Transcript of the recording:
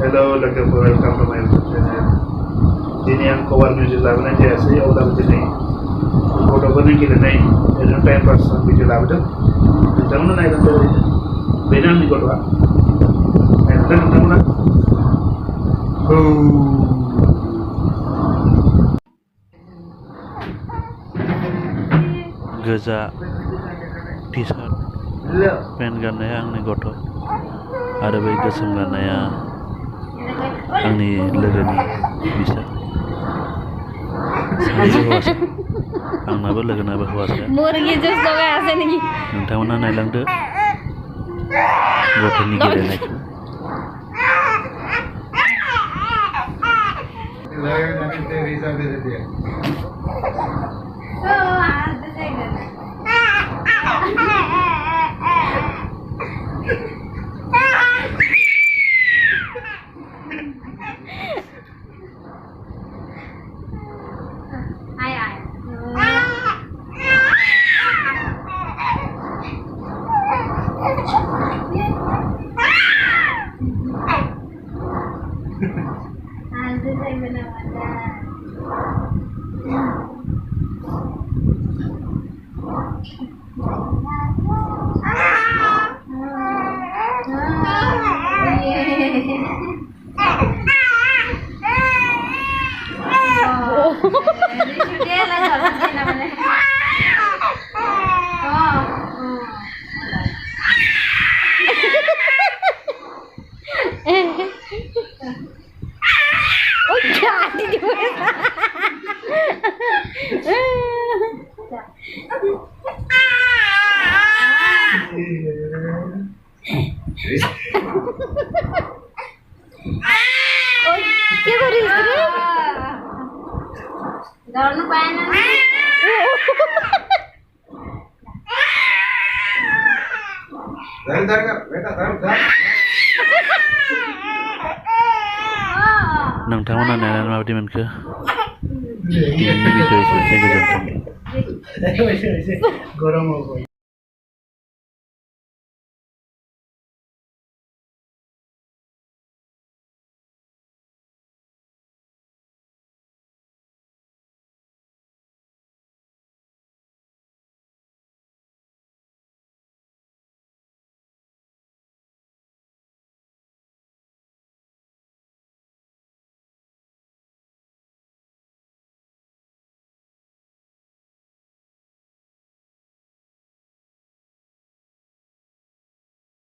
Hello, logoफोर welcome to my YouTube channel. दिनै आं कभार मिउजिक लाबोनाय जायासै अब्लाबो दिनै गथ'फोरनि गेलेनाय ओरैनो टाइम पास भिडिअ लाबोदों नोंथांमोना नायबानो जाबाय बेनो आंनि गथ'आ नायनांगोन नोंथांमोना गोजा टी-शार्ट पेन्ट गाननाया आंनि गथ' आरो बै गोसोम गाननाया आंनि लोगोनि बिसा सानैबो हौवासा आंनाबो लोगोनाबो हौवासा नोंथांमोना नायलांदो गथ'नि गेलेनायखौ नोंथांमोना नायनानै माबायदि मोनखो दिनैनि भिडिअ एसेनोसै गोजोन्थों